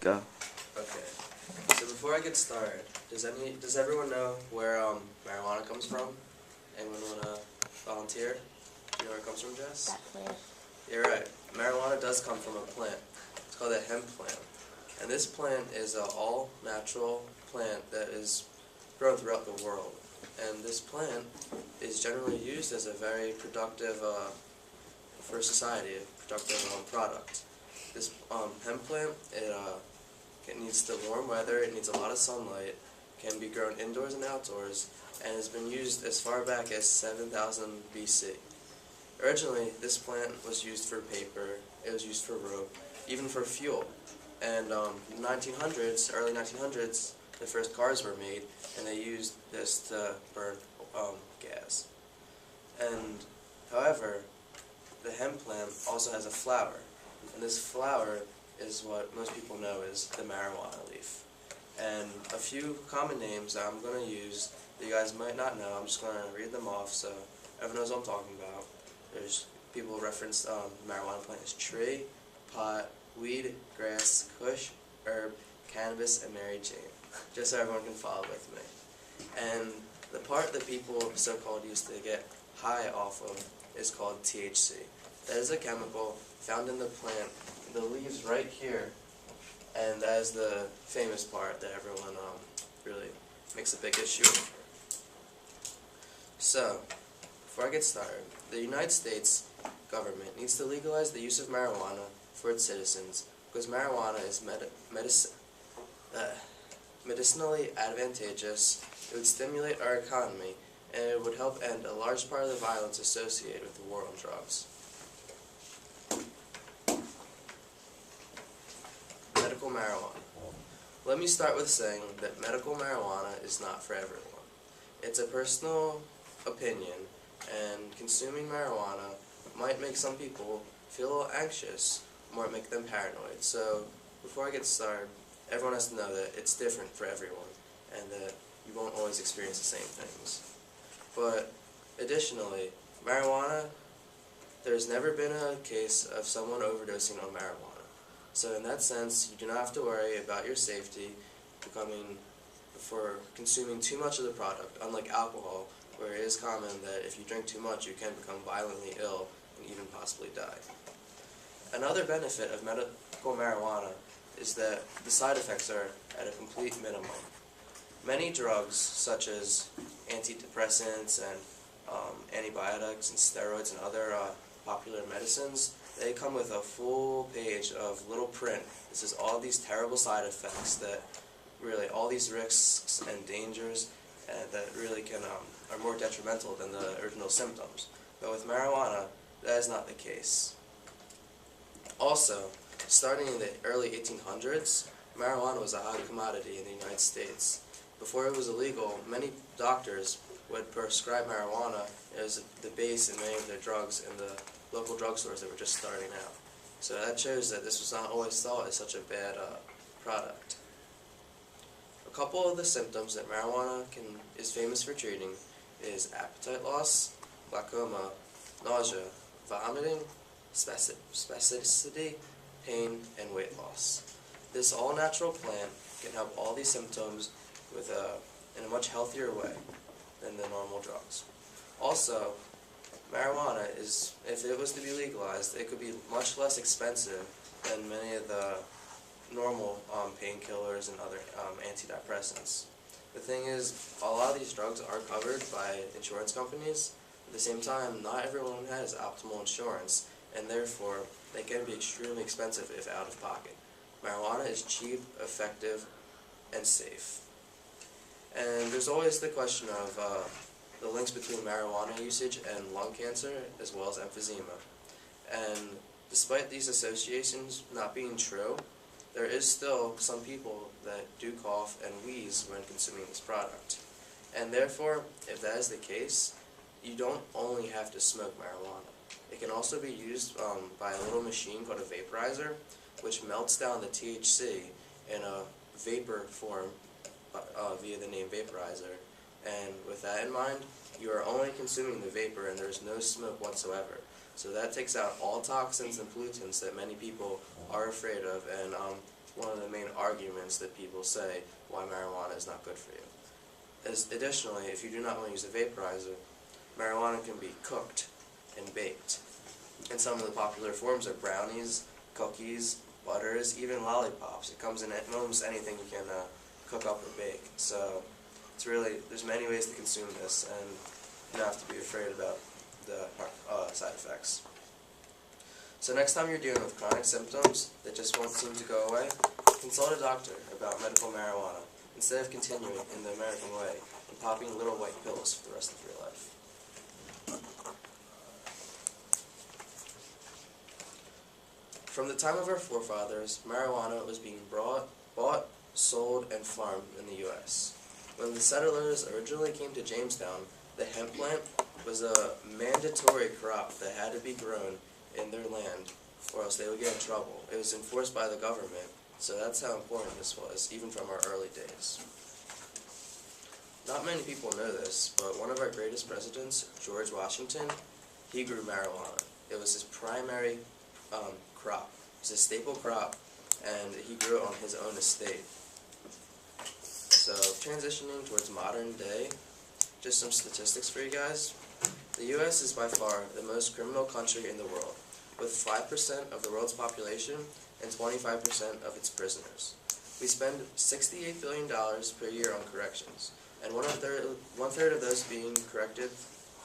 Go. Okay. So before I get started, does everyone know where marijuana comes from? Anyone wanna volunteer? Do you know where it comes from, Jess? That plant. You're right. Marijuana does come from a plant. It's called a hemp plant, and this plant is an all-natural plant that is grown throughout the world. And this plant is generally used as a very productive for society, a productive product. This hemp plant, it needs the warm weather, it needs a lot of sunlight, can be grown indoors and outdoors, and has been used as far back as 7000 BC. Originally, this plant was used for paper, it was used for rope, even for fuel. And in the 1900s, early 1900s, the first cars were made, and they used this to burn gas. And, however, the hemp plant also has a flower, and this flower is what most people know as the marijuana leaf. And a few common names that I'm going to use that you guys might not know, I'm just going to read them off so everyone knows what I'm talking about. There's people who reference marijuana plant as tree, pot, weed, grass, kush, herb, cannabis, and Mary Jane, just so everyone can follow with me. And the part that people so-called used to get high off of is called THC. That is a chemical found in the plant, the leaves right here, and that is the famous part that everyone really makes a big issue of. So, before I get started, the United States government needs to legalize the use of marijuana for its citizens because marijuana is medicinally advantageous, it would stimulate our economy, and it would help end a large part of the violence associated with the war on drugs. Medical marijuana. Let me start with saying that medical marijuana is not for everyone. It's a personal opinion, and consuming marijuana might make some people feel a little anxious, might make them paranoid. So, before I get started, everyone has to know that it's different for everyone, and that you won't always experience the same things. But, additionally, marijuana, there's never been a case of someone overdosing on marijuana. So in that sense, you do not have to worry about your safety for consuming too much of the product, unlike alcohol, where it is common that if you drink too much, you can become violently ill and even possibly die. Another benefit of medical marijuana is that the side effects are at a complete minimum. Many drugs, such as antidepressants and antibiotics and steroids and other popular medicines, they come with a full page of little print. This is all these terrible side effects that really, all these risks and dangers that really are more detrimental than the original symptoms. But with marijuana, that is not the case. Also, starting in the early 1800s, marijuana was a hot commodity in the United States. Before it was illegal, many doctors would prescribe marijuana as the base in many of their drugs in the local drugstores that were just starting out. So that shows that this was not always thought as such a bad product. A couple of the symptoms that marijuana is famous for treating is appetite loss, glaucoma, nausea, vomiting, spasticity, pain, and weight loss. This all-natural plant can help all these symptoms in a much healthier way than the normal drugs. Also, marijuana if it was to be legalized, it could be much less expensive than many of the normal painkillers and other antidepressants. The thing is, a lot of these drugs are covered by insurance companies. At the same time, not everyone has optimal insurance, and therefore, they can be extremely expensive if out of pocket. Marijuana is cheap, effective, and safe. And there's always the question of the links between marijuana usage and lung cancer, as well as emphysema. And despite these associations not being true, there is still some people that do cough and wheeze when consuming this product. And therefore, if that is the case, you don't only have to smoke marijuana. It can also be used by a little machine called a vaporizer, which melts down the THC in a vapor form via the name vaporizer. And with that in mind, you are only consuming the vapor and there's no smoke whatsoever. So that takes out all toxins and pollutants that many people are afraid of and one of the main arguments that people say why marijuana is not good for you. Additionally, if you do not want to use a vaporizer, marijuana can be cooked and baked. And some of the popular forms are brownies, cookies, butters, even lollipops. It comes in almost anything you can cook up or bake. So it's really, there's many ways to consume this, and you don't have to be afraid about the side effects. So next time you're dealing with chronic symptoms that just won't seem to go away, consult a doctor about medical marijuana instead of continuing in the American way and popping little white pills for the rest of your life. From the time of our forefathers, marijuana was being bought, sold, and farmed in the U.S. When the settlers originally came to Jamestown, the hemp plant was a mandatory crop that had to be grown in their land, or else they would get in trouble. It was enforced by the government, so that's how important this was, even from our early days. Not many people know this, but one of our greatest presidents, George Washington, he grew marijuana. It was his primary crop. It was a staple crop, and he grew it on his own estate. So, transitioning towards modern day, just some statistics for you guys. The U.S. is by far the most criminal country in the world, with 5% of the world's population and 25% of its prisoners. We spend $68 billion per year on corrections, and one third of those being corrected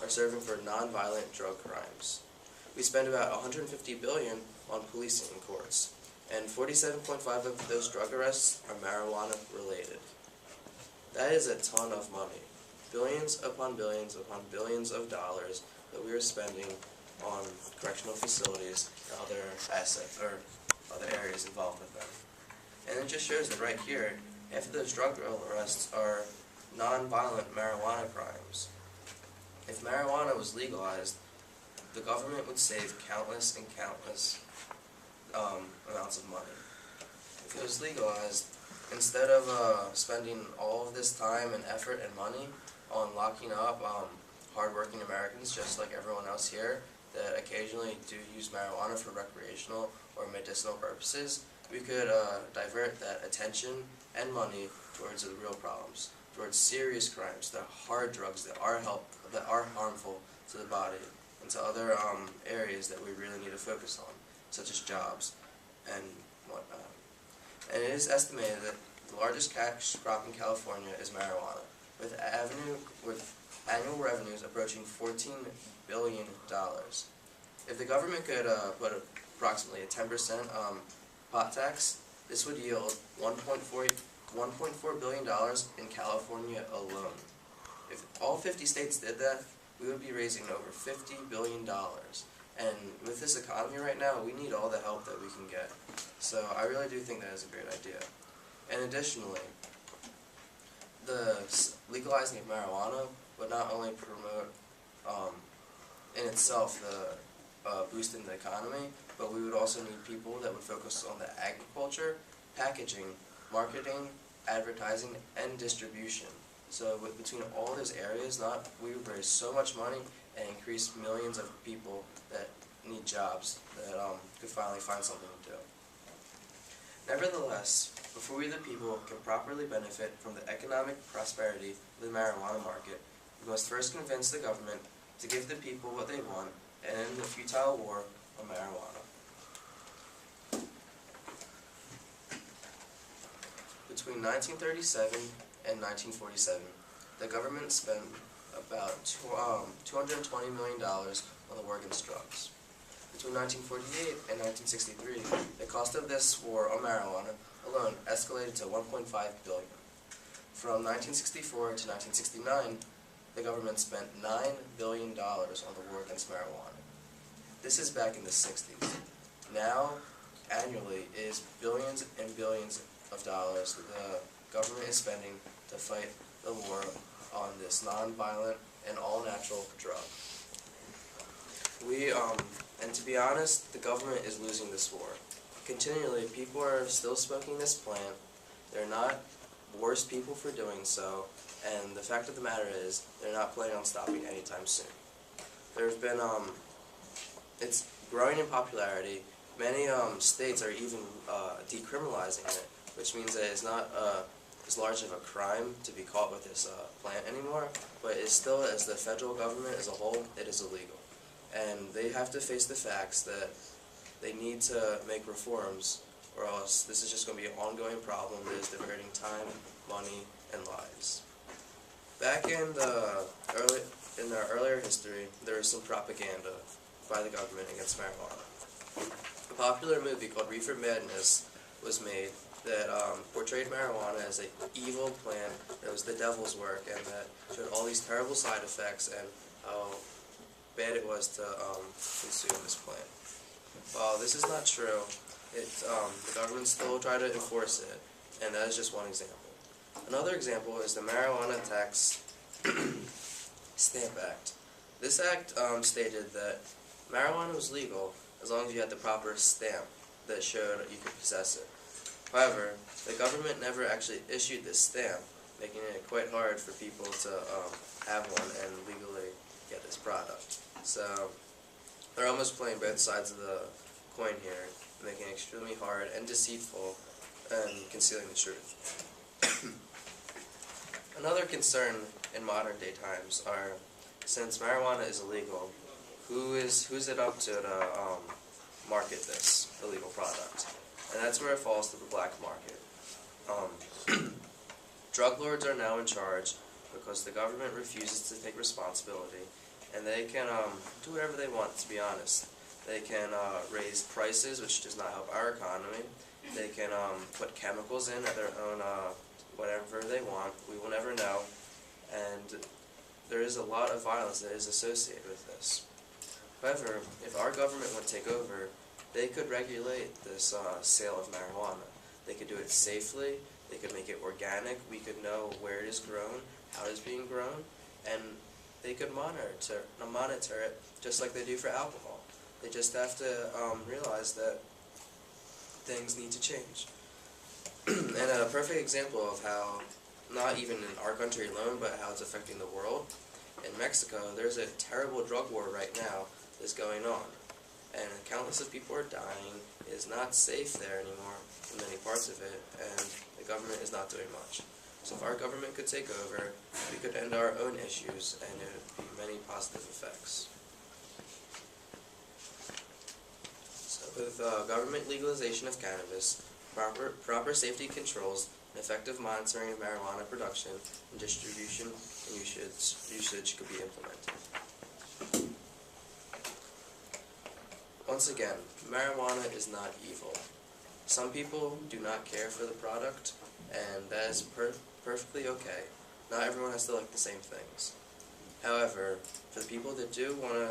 are serving for non-violent drug crimes. We spend about $150 billion on policing and courts, and 47.5 of those drug arrests are marijuana related. That is a ton of money. Billions upon billions upon billions of dollars that we are spending on correctional facilities and other assets or other areas involved with them. And it just shows that right here, half of those drug arrests are non-violent marijuana crimes. If marijuana was legalized, the government would save countless and countless amounts of money. If it was legalized, instead of spending all of this time and effort and money on locking up hardworking Americans just like everyone else here that occasionally do use marijuana for recreational or medicinal purposes, we could divert that attention and money towards the real problems, towards serious crimes, the hard drugs that are harmful to the body, and to other areas that we really need to focus on, such as jobs and whatnot. And it is estimated that the largest cash crop in California is marijuana, with annual revenues approaching $14 billion. If the government could put approximately a 10% pot tax, this would yield $1.4 billion in California alone. If all 50 states did that, we would be raising over $50 billion. And with this economy right now, we need all the help that we can get. So I really do think that is a great idea. And additionally, the legalizing of marijuana would not only promote in itself the boost in the economy, but we would also need people that would focus on the agriculture, packaging, marketing, advertising, and distribution. So between all those areas, we would raise so much money and increase millions of people that need jobs that could finally find something to do. Nevertheless, before we the people can properly benefit from the economic prosperity of the marijuana market, we must first convince the government to give the people what they want and end the futile war on marijuana. Between 1937 and 1947, the government spent about $220 million on the war against drugs. Between 1948 and 1963, the cost of this war on marijuana alone escalated to $1.5 billion. From 1964 to 1969, the government spent $9 billion on the war against marijuana. This is back in the 60s. Now, annually, it is billions and billions of dollars that the government is spending to fight the war on this non-violent and all-natural drug. And to be honest, the government is losing this war. Continually, people are still smoking this plant. They're not worse people for doing so, and the fact of the matter is, they're not planning on stopping anytime soon. There's been, it's growing in popularity, Many states are even decriminalizing it, which means that it's not as large of a crime to be caught with this plant anymore, but it's still, as the federal government as a whole, it is illegal. And they have to face the facts that they need to make reforms, or else this is just going to be an ongoing problem that is diverting time, money, and lives. Back in our earlier history, there was some propaganda by the government against marijuana. A popular movie called Reefer Madness was made that portrayed marijuana as an evil plant that was the devil's work, and that showed all these terrible side effects and how bad it was to consume this plant. While this is not true, the government still try to enforce it, and that is just one example. Another example is the Marijuana Tax Stamp Act. This act stated that marijuana was legal as long as you had the proper stamp that showed you could possess it. However, the government never actually issued this stamp, making it quite hard for people to have one and legally get this product. So they're almost playing both sides of the coin here, making it extremely hard and deceitful and concealing the truth. Another concern in modern day times are, since marijuana is illegal, who's it up to market this illegal product? And that's where it falls to the black market. Drug lords are now in charge because the government refuses to take responsibility, and they can do whatever they want, to be honest. They can raise prices, which does not help our economy. They can put chemicals in at their own whatever they want. We will never know. And there is a lot of violence that is associated with this. However, if our government would take over, they could regulate this sale of marijuana. They could do it safely. They could make it organic. We could know where it is grown, how it is being grown, and they could monitor it just like they do for alcohol. They just have to realize that things need to change. And a perfect example of how, not even in our country alone, but how it's affecting the world, in Mexico, there's a terrible drug war right now that's going on. And countless of people are dying. It is not safe there anymore in many parts of it, and the government is not doing much. So if our government could take over, we could end our own issues, and there would be many positive effects. So with government legalization of cannabis, proper safety controls, and effective monitoring of marijuana production and distribution and usage could be implemented. Once again, marijuana is not evil. Some people do not care for the product, and that is perfectly okay. Not everyone has to like the same things. However, for the people that do want to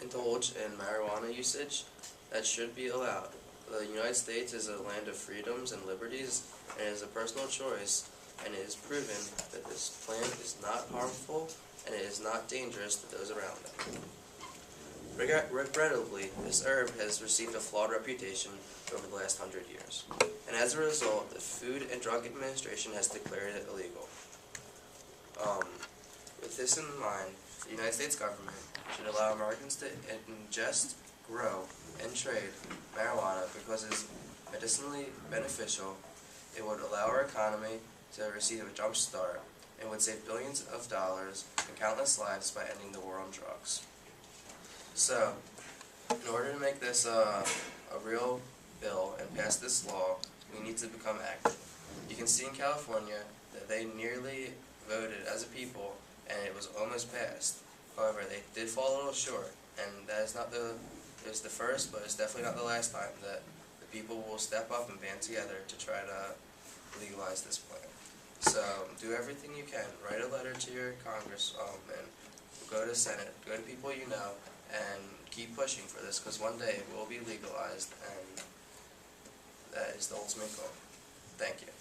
indulge in marijuana usage, that should be allowed. The United States is a land of freedoms and liberties, and it is a personal choice, and it is proven that this plant is not harmful, and it is not dangerous to those around them. Regrettably, this herb has received a flawed reputation over the last 100 years, and as a result, the Food and Drug Administration has declared it illegal. With this in mind, the United States government should allow Americans to ingest, grow, and trade marijuana because it is medicinally beneficial. It would allow our economy to receive a jump start and would save billions of dollars and countless lives by ending the war on drugs. So, in order to make this a real bill and pass this law, we need to become active. You can see in California that they nearly voted as a people, and it was almost passed. However, they did fall a little short, and that is not it was the first, but it's definitely not the last time that the people will step up and band together to try to legalize this plant. So, do everything you can. Write a letter to your congressman, go to Senate, go to people you know, and keep pushing for this, because one day it will be legalized, and that is the ultimate goal. Thank you.